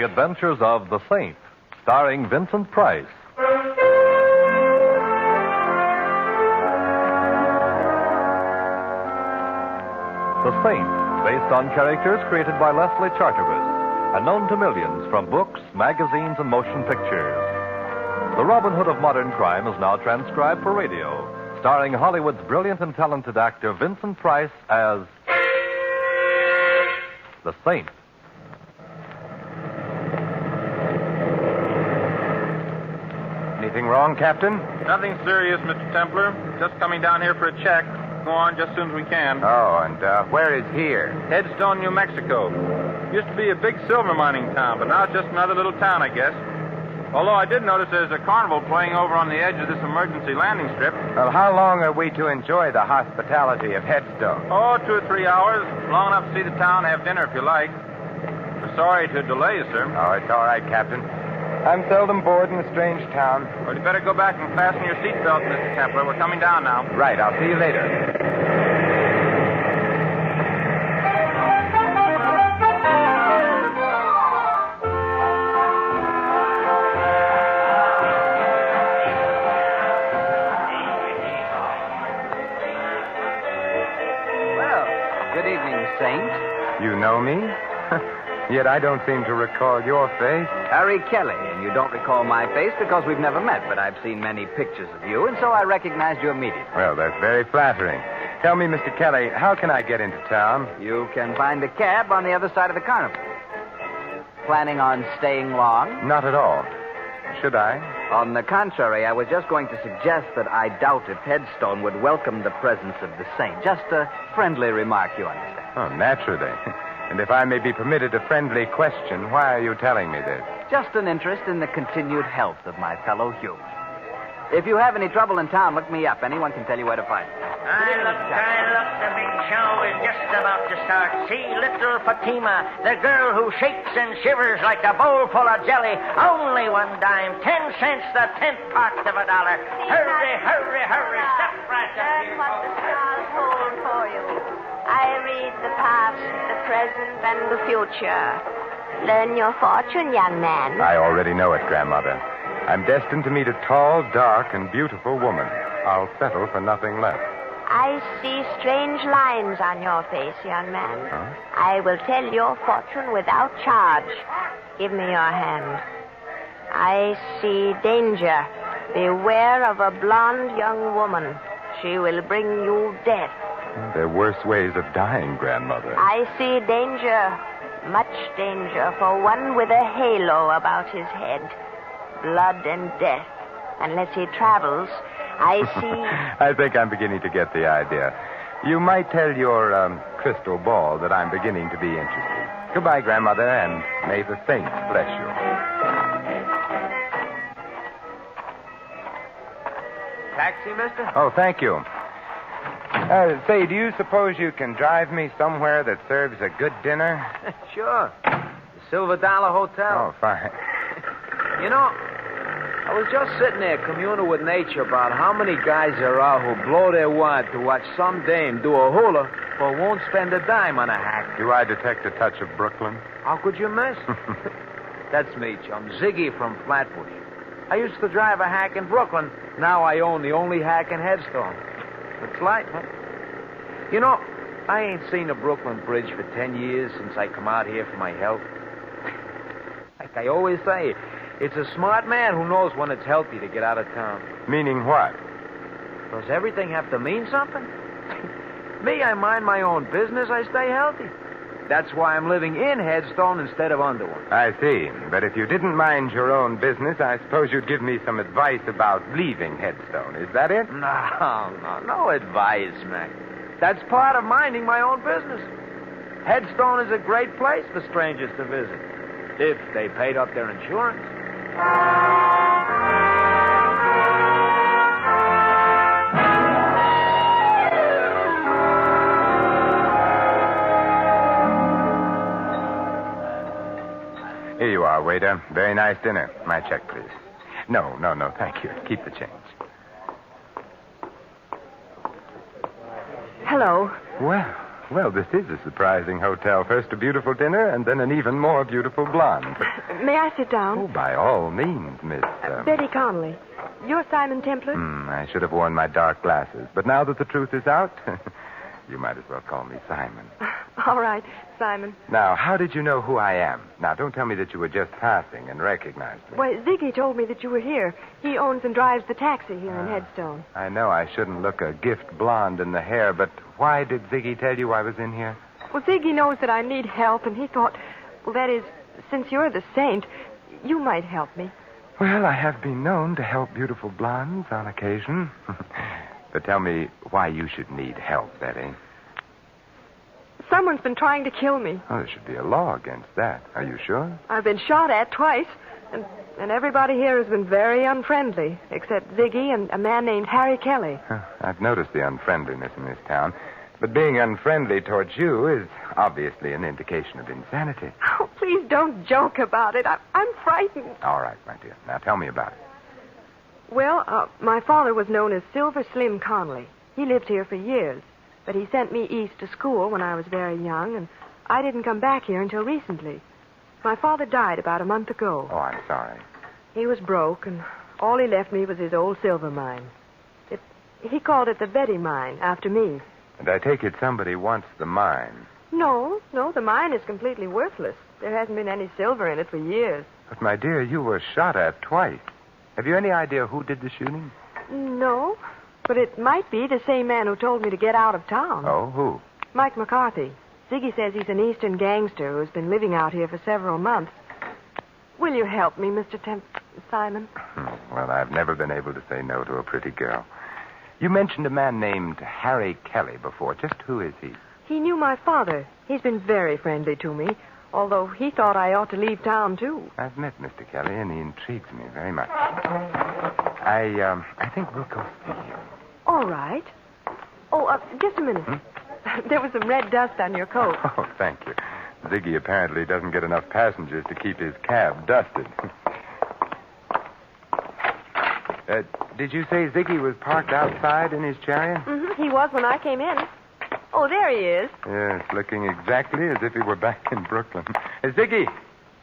The Adventures of the Saint, starring Vincent Price. The Saint, based on characters created by Leslie Charteris and known to millions from books, magazines, and motion pictures. The Robin Hood of modern crime is now transcribed for radio, starring Hollywood's brilliant and talented actor Vincent Price as the Saint. Anything wrong, Captain? Nothing serious, Mr. Templar. Just coming down here for a check. Go on just as soon as we can. Oh, and where is here? Headstone, New Mexico. Used to be a big silver mining town, but now it's just another little town, I guess. Although I did notice there's a carnival playing over on the edge of this emergency landing strip. Well, how long are we to enjoy the hospitality of Headstone? Oh, 2 or 3 hours. Long enough to see the town, have dinner if you like. We're sorry to delay you, sir. Oh, it's all right, Captain. I'm seldom bored in a strange town. Well, you better go back and fasten your seatbelt, Mr. Templar. We're coming down now. Right, I'll see you later. Good evening, Saint. You know me? Yet I don't seem to recall your face. Harry Kelly, and you don't recall my face because we've never met, but I've seen many pictures of you, and so I recognized you immediately. Well, that's very flattering. Tell me, Mr. Kelly, how can I get into town? You can find a cab on the other side of the carnival. Planning on staying long? Not at all. Should I? On the contrary, I was just going to suggest that I doubt if Headstone would welcome the presence of the Saint. Just a friendly remark, you understand. Oh, naturally. And if I may be permitted a friendly question, why are you telling me this? Just an interest in the continued health of my fellow humans. If you have any trouble in town, look me up. Anyone can tell you where to find me. Look, the big show is just about to start. See little Fatima, the girl who shakes and shivers like a bowl full of jelly. Only 1 dime, 10 cents, the 10th part of $1. Hurry, hurry, hurry. Step right up Learn here. what the stars hold for you. I read the past, the present, and the future. Learn your fortune, young man. I already know it, Grandmother. I'm destined to meet a tall, dark, and beautiful woman. I'll settle for nothing less. I see strange lines on your face, young man. Huh? I will tell your fortune without charge. Give me your hand. I see danger. Beware of a blonde young woman. She will bring you death. There are worse ways of dying, Grandmother. I see danger, much danger, for one with a halo about his head. Blood and death. Unless he travels, I see... I think I'm beginning to get the idea. You might tell your crystal ball that I'm beginning to be interested. Goodbye, Grandmother, and may the saints bless you. Taxi, mister? Oh, thank you. Say, do you suppose you can drive me somewhere that serves a good dinner? Sure. The Silver Dollar Hotel. Oh, fine. You know, I was just sitting there communing with nature about how many guys there are who blow their wad to watch some dame do a hula but won't spend a dime on a hack. Do I detect a touch of Brooklyn? How could you miss? That's me, chum. Ziggy from Flatbush. I used to drive a hack in Brooklyn. Now I own the only hack in Headstone. It's light, huh? You know, I ain't seen a Brooklyn Bridge for 10 years since I come out here for my health. Like I always say, it's a smart man who knows when it's healthy to get out of town. Meaning what? Does everything have to mean something? Me, I mind my own business. I stay healthy. That's why I'm living in Headstone instead of under one. I see. But if you didn't mind your own business, I suppose you'd give me some advice about leaving Headstone. Is that it? No advice, Mac. That's part of minding my own business. Headstone is a great place for strangers to visit, if they paid up their insurance. Here you are, waiter. Very nice dinner. My check, please. No, thank you. Keep the change. Hello. Well, Well, this is a surprising hotel. First a beautiful dinner, and then an even more beautiful blonde. May I sit down? Oh, by all means, Miss... Betty Conley. You're Simon Templar? I should have worn my dark glasses. But now that the truth is out, you might as well call me Simon. All right, Simon. Now, how did you know who I am? Now, don't tell me that you were just passing and recognized me. Why, Ziggy told me that you were here. He owns and drives the taxi here in Headstone. I know I shouldn't look a gift blonde in the hair, but why did Ziggy tell you I was in here? Well, Ziggy knows that I need help, and he thought, well, that is, since you're the saint, you might help me. Well, I have been known to help beautiful blondes on occasion. But tell me why you should need help, Betty. Someone's been trying to kill me. Oh, there should be a law against that. Are you sure? I've been shot at twice, and everybody here has been very unfriendly, except Ziggy and a man named Harry Kelly. I've noticed the unfriendliness in this town. But being unfriendly towards you is obviously an indication of insanity. Oh, please don't joke about it. I'm frightened. All right, my dear. Now tell me about it. Well, my father was known as Silver Slim Conley. He lived here for years, but he sent me east to school when I was very young, and I didn't come back here until recently. My father died about a month ago. Oh, I'm sorry. He was broke, and all he left me was his old silver mine. He called it the Betty Mine, after me. And I take it somebody wants the mine. No, the mine is completely worthless. There hasn't been any silver in it for years. But, my dear, you were shot at twice. Have you any idea who did the shooting? No, but it might be the same man who told me to get out of town. Oh, who? Mike McCarthy. Ziggy says he's an eastern gangster who's been living out here for several months. Will you help me, Mr. Simon? Well, I've never been able to say no to a pretty girl. You mentioned a man named Harry Kelly before. Just who is he? He knew my father. He's been very friendly to me, although he thought I ought to leave town, too. I've met Mr. Kelly, and he intrigues me very much. I think we'll go see him. All right. Oh, just a minute. There was some red dust on your coat. Oh, thank you. Ziggy apparently doesn't get enough passengers to keep his cab dusted. Did you say Ziggy was parked outside in his chariot? He was when I came in. Oh, there he is. Yes, looking exactly as if he were back in Brooklyn. Ziggy!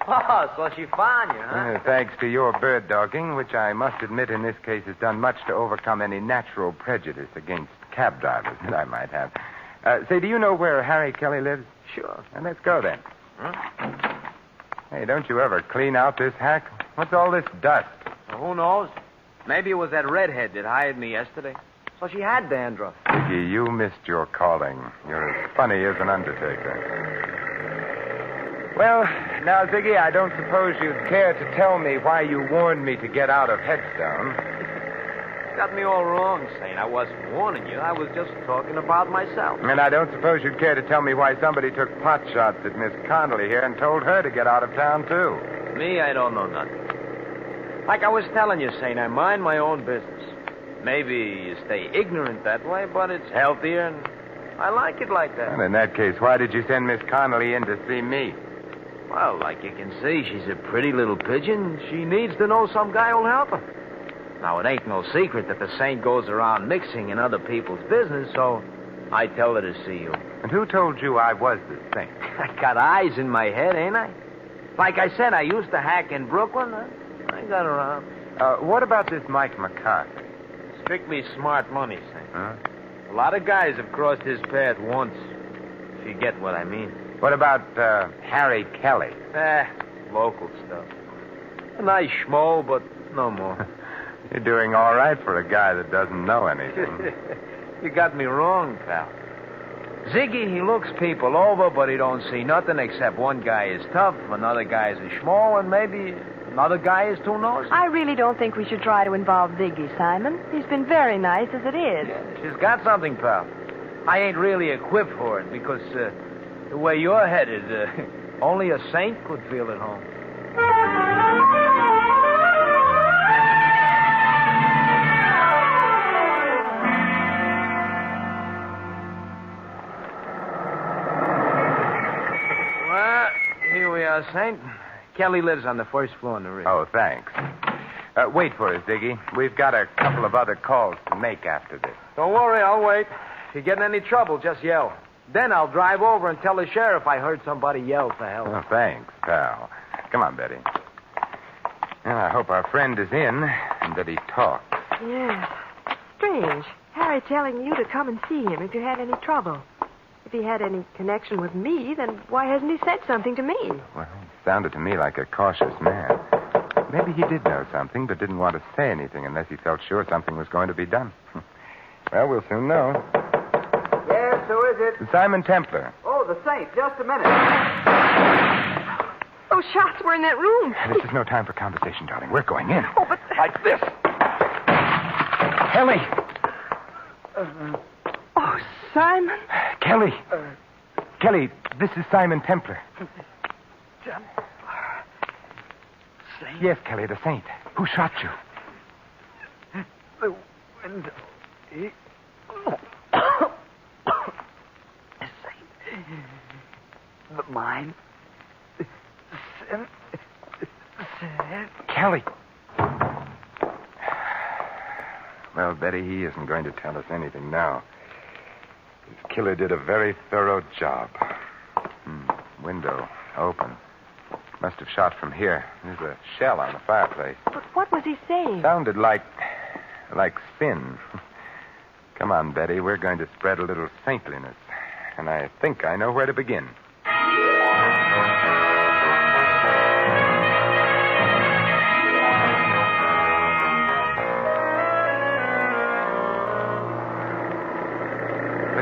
Oh, so she found you, huh? Thanks to your bird dogging, which I must admit in this case has done much to overcome any natural prejudice against cab drivers that I might have. Say, do you know where Harry Kelly lives? Sure. Well, let's go then. Hey, don't you ever clean out this hack? What's all this dust? Well, who knows? Maybe it was that redhead that hired me yesterday. So she had dandruff. Ziggy, you missed your calling. You're as funny as an undertaker. Well, now, Ziggy, I don't suppose you'd care to tell me why you warned me to get out of Headstone. Got me all wrong, Saint. I wasn't warning you. I was just talking about myself. And I don't suppose you'd care to tell me why somebody took pot shots at Miss Conley here and told her to get out of town, too. Me, I don't know nothing. Like I was telling you, Saint, I mind my own business. Maybe you stay ignorant that way, but it's healthier, and I like it like that. Well, in that case, why did you send Miss Conley in to see me? Well, like you can see, she's a pretty little pigeon. She needs to know some guy who'll help her. Now, it ain't no secret that the saint goes around mixing in other people's business, so I tell her to see you. And who told you I was the saint? I got eyes in my head, ain't I? Like I said, I used to hack in Brooklyn. I got around. What about this Mike McCarthy? Strictly smart money, Saint. Huh? A lot of guys have crossed his path once, if you get what I mean. What about Harry Kelly? Local stuff. A nice schmo, but no more. You're doing all right for a guy that doesn't know anything. You got me wrong, pal. Ziggy, he looks people over, but he don't see nothing except one guy is tough, another guy is a schmo, and maybe another guy is too nosy. I really don't think we should try to involve Ziggy, Simon. He's been very nice as it is. She's got something, pal. I ain't really equipped for it because the way you're headed, only a saint could feel at home. Well, here we are, Saint. Kelly lives on the first floor in the Ritz. Oh, thanks. Wait for us, Ziggy. We've got a couple of other calls to make after this. Don't worry, I'll wait. If you get in any trouble, just yell. Then I'll drive over and tell the sheriff I heard somebody yell for help. Oh, thanks, pal. Come on, Betty. Well, I hope our friend is in and that he talks. Yes. Strange. Harry telling you to come and see him if you had any trouble. If he had any connection with me, then why hasn't he said something to me? Well, he sounded to me like a cautious man. Maybe he did know something, but didn't want to say anything unless he felt sure something was going to be done. Well, we'll soon know. Yes, who is it? Simon Templar. Oh, the Saint. Just a minute. Those shots were in that room. This is no time for conversation, darling. We're going in. Oh, but... Like this. Kelly. Oh, Simon. Kelly. Kelly, this is Simon Templar. Saint? Yes, Kelly, the Saint. Who shot you? The window. Saint. The mine. Kelly. Well, Betty, he isn't going to tell us anything now. His killer did a very thorough job. Window open. Must have shot from here. There's a shell on the fireplace. But what was he saying? Sounded like spin. Come on, Betty. We're going to spread a little saintliness. And I think I know where to begin.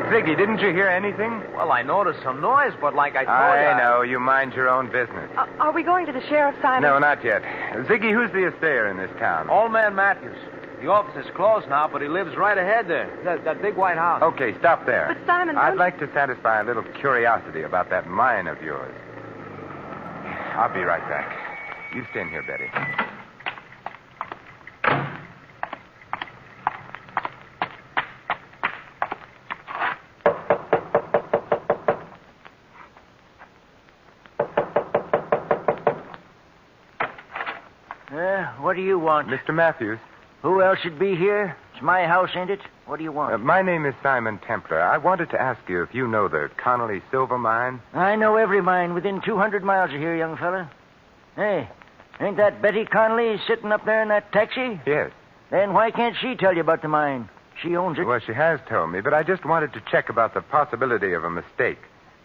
Ziggy, didn't you hear anything? Well, I noticed some noise, but like I told you... I know. You mind your own business. Are we going to the sheriff, Simon? No, not yet. Ziggy, who's the assayer in this town? Old man Matthews. The office is closed now, but he lives right ahead there. That big white house. Okay, stop there. But, Simon... I'd like to satisfy a little curiosity about that mine of yours. I'll be right back. You stay in here, Betty. What do you want? Mr. Matthews. Who else should be here? It's my house, ain't it? What do you want? My name is Simon Templar. I wanted to ask you if you know the Conley silver mine. I know every mine within 200 miles of here, young fella. Hey, ain't that Betty Conley sitting up there in that taxi? Yes. Then why can't she tell you about the mine? She owns it. Well, she has told me, but I just wanted to check about the possibility of a mistake.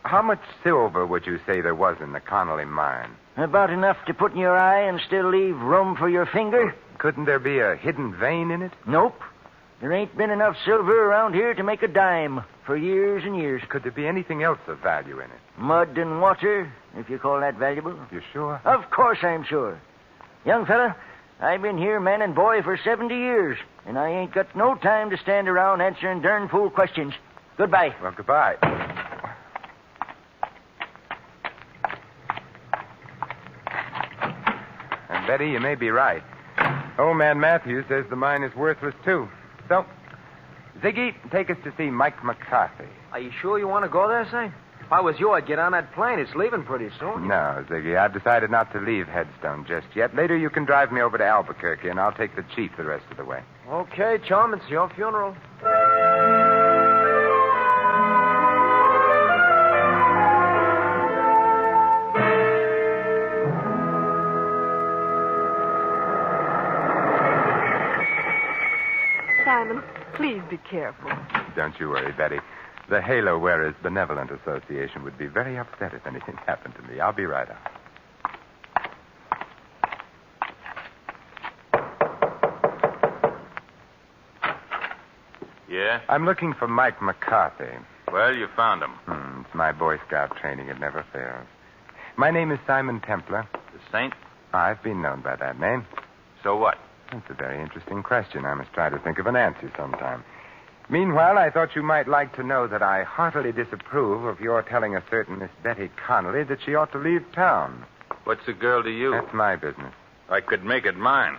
How much silver would you say there was in the Conley mine? About enough to put in your eye and still leave room for your finger? Couldn't there be a hidden vein in it? Nope. There ain't been enough silver around here to make a dime for years and years. Could there be anything else of value in it? Mud and water, if you call that valuable. You sure? Of course I'm sure. Young fella, I've been here man and boy for 70 years, and I ain't got no time to stand around answering darn fool questions. Goodbye. Well, goodbye. And Betty, you may be right. Old man Matthews says the mine is worthless, too. So, Ziggy, take us to see Mike McCarthy. Are you sure you want to go there, Saint? If I was you, I'd get on that plane. It's leaving pretty soon. No, Ziggy, I've decided not to leave Headstone just yet. Later you can drive me over to Albuquerque, and I'll take the chief the rest of the way. Okay, chum, it's your funeral. Simon, please be careful. Don't you worry, Betty. The Halo Wearers Benevolent Association would be very upset if anything happened to me. I'll be right out. Yeah? I'm looking for Mike McCarthy. Well, you found him. It's my Boy Scout training. It never fails. My name is Simon Templar. The Saint? I've been known by that name. So what? That's a very interesting question. I must try to think of an answer sometime. Meanwhile, I thought you might like to know that I heartily disapprove of your telling a certain Miss Betty Conley that she ought to leave town. What's a girl to you? That's my business. I could make it mine.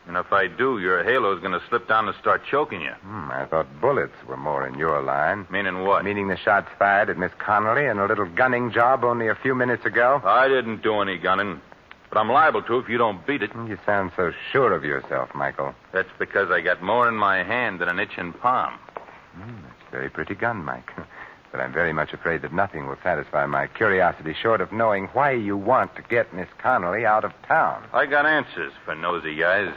And if I do, your halo's going to slip down and start choking you. I thought bullets were more in your line. Meaning what? Meaning the shots fired at Miss Conley and a little gunning job only a few minutes ago. I didn't do any gunning. But I'm liable to if you don't beat it. You sound so sure of yourself, Michael. That's because I got more in my hand than an itching palm. That's a very pretty gun, Mike. But I'm very much afraid that nothing will satisfy my curiosity short of knowing why you want to get Miss Conley out of town. I got answers for nosy guys.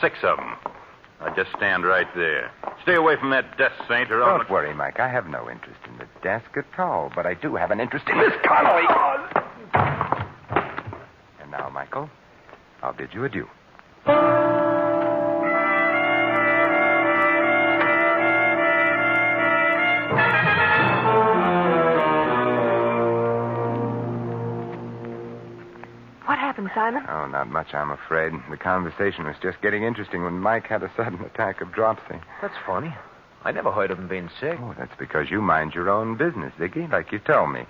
6 of them. Now just stand right there. Stay away from that desk, Saint, or I'll... Don't worry, Mike. I have no interest in the desk at all, but I do have an interest in Miss Conley. And now, Michael, I'll bid you adieu. What happened, Simon? Oh, not much, I'm afraid. The conversation was just getting interesting when Mike had a sudden attack of dropsy. That's funny. I never heard of him being sick. Oh, that's because you mind your own business, Ziggy, like you told me.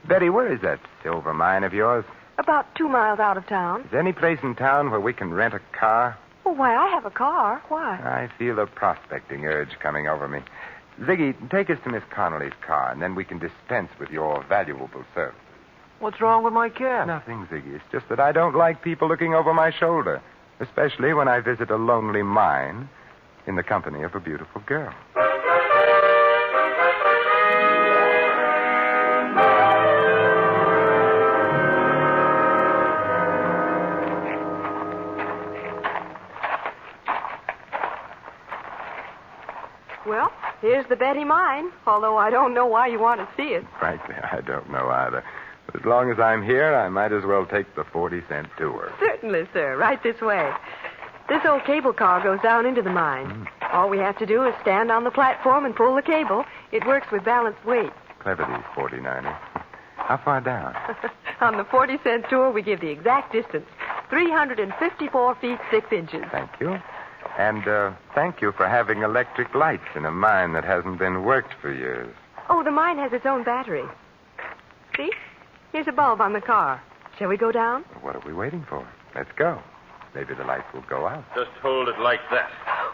Betty, where is that silver mine of yours? About 2 miles out of town. Is there any place in town where we can rent a car? Oh, why, I have a car. Why? I feel a prospecting urge coming over me. Ziggy, take us to Miss Connolly's car, and then we can dispense with your valuable service. What's wrong with my car? Nothing, Ziggy. It's just that I don't like people looking over my shoulder, especially when I visit a lonely mine in the company of a beautiful girl. Well, here's the Betty mine, although I don't know why you want to see it. Frankly, I don't know either. But as long as I'm here, I might as well take the 40-cent tour. Certainly, sir. Right this way. This old cable car goes down into the mine. All we have to do is stand on the platform and pull the cable. It works with balanced weight. Clever, these 49ers. How far down? On the 40-cent tour, we give the exact distance. 354 feet, 6 inches. Thank you. And thank you for having electric lights in a mine that hasn't been worked for years. Oh, the mine has its own battery. See? Here's a bulb on the car. Shall we go down? What are we waiting for? Let's go. Maybe the lights will go out. Just hold it like that.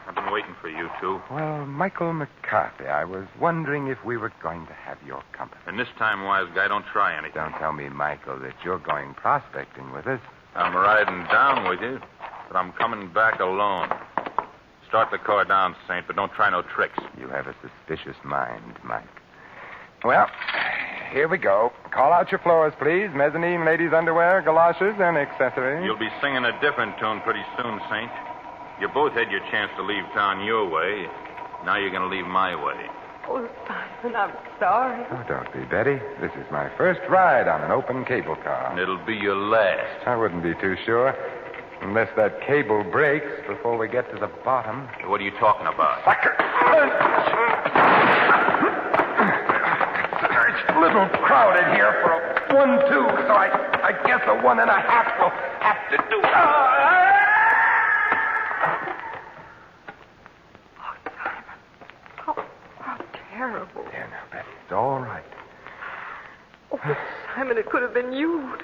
I've been waiting for you two. Well, Michael McCarthy, I was wondering if we were going to have your company. And this time, wise guy, don't try anything. Don't tell me, Michael, that you're going prospecting with us. I'm riding down with you, but I'm coming back alone. Start the car down, Saint, but don't try no tricks. You have a suspicious mind, Mike. Well, here we go. Call out your floors, please. Mezzanine, ladies' underwear, galoshes, and accessories. You'll be singing a different tune pretty soon, Saint. You both had your chance to leave town your way. Now you're going to leave my way. Oh, Simon, I'm sorry. Oh, don't be, Betty. This is my first ride on an open cable car. And it'll be your last. I wouldn't be too sure. Unless that cable breaks before we get to the bottom. What are you talking about? Sucker! It's a little crowded here for a 1-2, so I guess a 1.5 will have to do. Oh, Simon. How terrible. There now, Betty. It's all right. Oh, but Simon, it could have been you.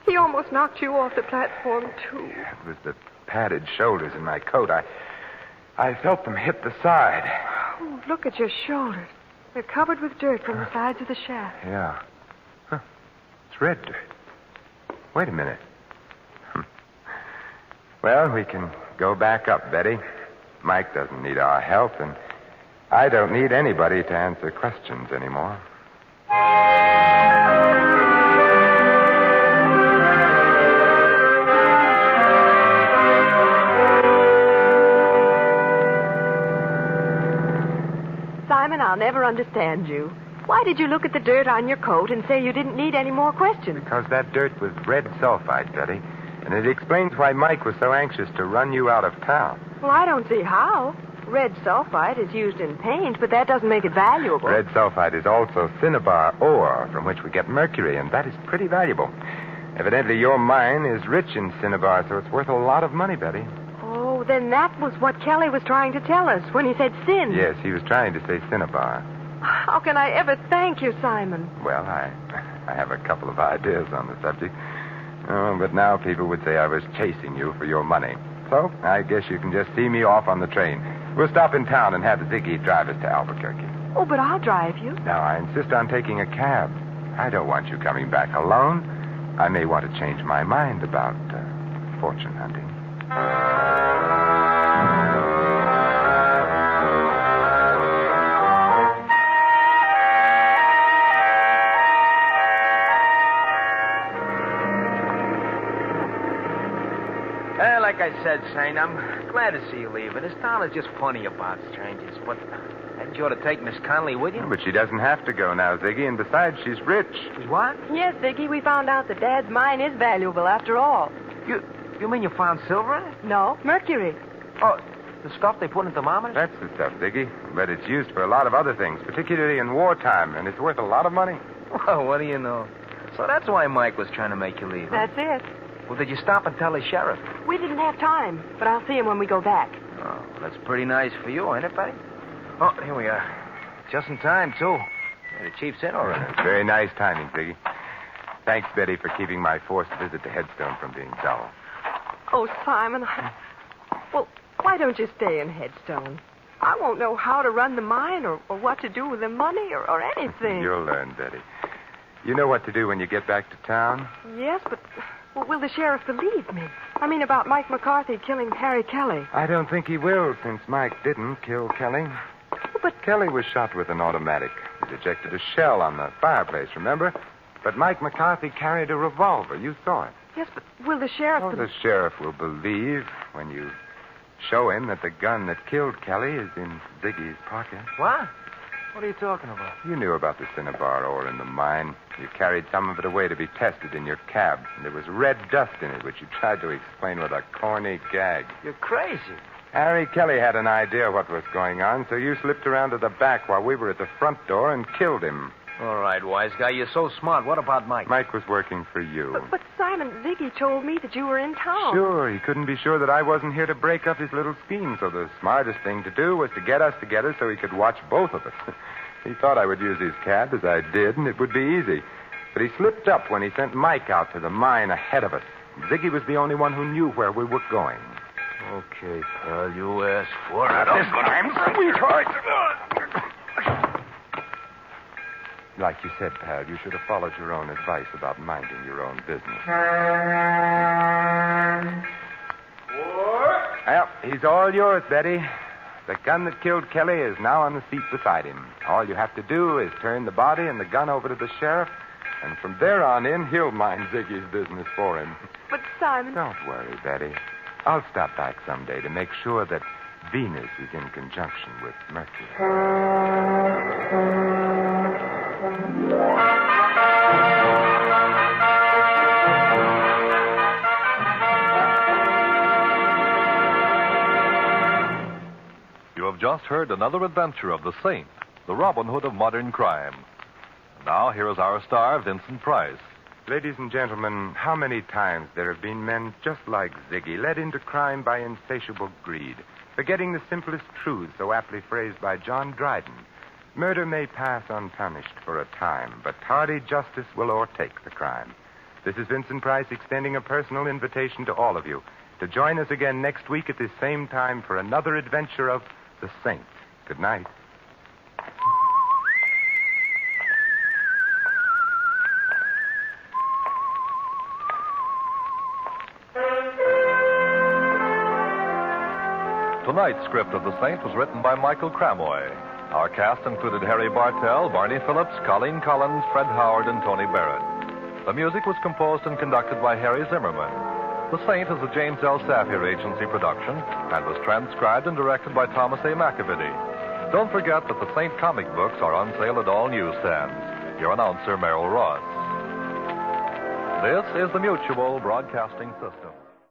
He almost knocked you off the platform, too. It was the padded shoulders in my coat. I felt them hit the side. Oh, look at your shoulders. They're covered with dirt from the sides of the shaft. Yeah. Huh. It's red dirt. Wait a minute. Well, we can go back up, Betty. Mike doesn't need our help, and I don't need anybody to answer questions anymore. Simon, I'll never understand you. Why did you look at the dirt on your coat and say you didn't need any more questions? Because that dirt was red sulfide, Betty. And it explains why Mike was so anxious to run you out of town. Well, I don't see how. Red sulfide is used in paint, but that doesn't make it valuable. Red sulfide is also cinnabar ore, from which we get mercury, and that is pretty valuable. Evidently, your mine is rich in cinnabar, so it's worth a lot of money, Betty. Oh, then that was what Kelly was trying to tell us when he said sin. Yes, he was trying to say cinnabar. How can I ever thank you, Simon? Well, I have a couple of ideas on the subject. Oh, but now people would say I was chasing you for your money. So I guess you can just see me off on the train. We'll stop in town and have Ziggy drive us to Albuquerque. Oh, but I'll drive you. Now, I insist on taking a cab. I don't want you coming back alone. I may want to change my mind about fortune hunting. like I said, Saint, I'm glad to see you leaving. This town is just funny about strangers. But hadn't you ought to take Miss Conley with you? But she doesn't have to go now, Ziggy, and besides, she's rich. She's what? Yes, Ziggy, we found out that Dad's mine is valuable after all. You mean you found silver in it? No, mercury. Oh, the stuff they put in thermometers? That's the stuff, Ziggy. But it's used for a lot of other things, particularly in wartime, and it's worth a lot of money. Well, what do you know? So that's why Mike was trying to make you leave. Huh? That's it. Well, did you stop and tell the sheriff? We didn't have time, but I'll see him when we go back. Oh, well, that's pretty nice for you, ain't it, Betty? Oh, here we are. Just in time, too. The chief's in already. Very nice timing, Ziggy. Thanks, Betty, for keeping my forced visit to Headstone from being dull. Oh, Simon, well, why don't you stay in Headstone? I won't know how to run the mine or what to do with the money or anything. You'll learn, Betty. You know what to do when you get back to town? Yes, but will the sheriff believe me? I mean, about Mike McCarthy killing Harry Kelly. I don't think he will, since Mike didn't kill Kelly. But Kelly was shot with an automatic. It ejected a shell on the fireplace, remember? But Mike McCarthy carried a revolver. You saw it. Yes, but will the sheriff... Oh, the sheriff will believe when you show him that the gun that killed Kelly is in Ziggy's pocket. What? What are you talking about? You knew about the cinnabar ore in the mine. You carried some of it away to be tested in your cab. And there was red dust in it, which you tried to explain with a corny gag. You're crazy. Harry Kelly had an idea what was going on, so you slipped around to the back while we were at the front door and killed him. All right, wise guy, you're so smart. What about Mike? Mike was working for you. But Simon, Ziggy told me that you were in town. Sure, he couldn't be sure that I wasn't here to break up his little scheme, so the smartest thing to do was to get us together so he could watch both of us. He thought I would use his cab, as I did, and it would be easy. But he slipped up when he sent Mike out to the mine ahead of us. Ziggy was the only one who knew where we were going. Okay, pal, you asked for it. This time, sweetheart. Like you said, pal, you should have followed your own advice about minding your own business. Well, he's all yours, Betty. The gun that killed Kelly is now on the seat beside him. All you have to do is turn the body and the gun over to the sheriff, and from there on in, he'll mind Ziggy's business for him. But, Simon... Don't worry, Betty. I'll stop back someday to make sure that Venus is in conjunction with Mercury. You have just heard another adventure of the Saint, the Robin Hood of modern crime. And now, here is our star, Vincent Price. Ladies and gentlemen, how many times there have been men just like Ziggy, led into crime by insatiable greed, forgetting the simplest truths so aptly phrased by John Dryden. Murder may pass unpunished for a time, but tardy justice will o'ertake the crime. This is Vincent Price extending a personal invitation to all of you to join us again next week at this same time for another adventure of the Saint. Good night. Tonight's script of The Saint was written by Michael Cramoy. Our cast included Harry Bartell, Barney Phillips, Colleen Collins, Fred Howard, and Tony Barrett. The music was composed and conducted by Harry Zimmerman. The Saint is a James L. Safier Agency production and was transcribed and directed by Thomas A. McAvity. Don't forget that the Saint comic books are on sale at all newsstands. Your announcer, Merrill Ross. This is the Mutual Broadcasting System.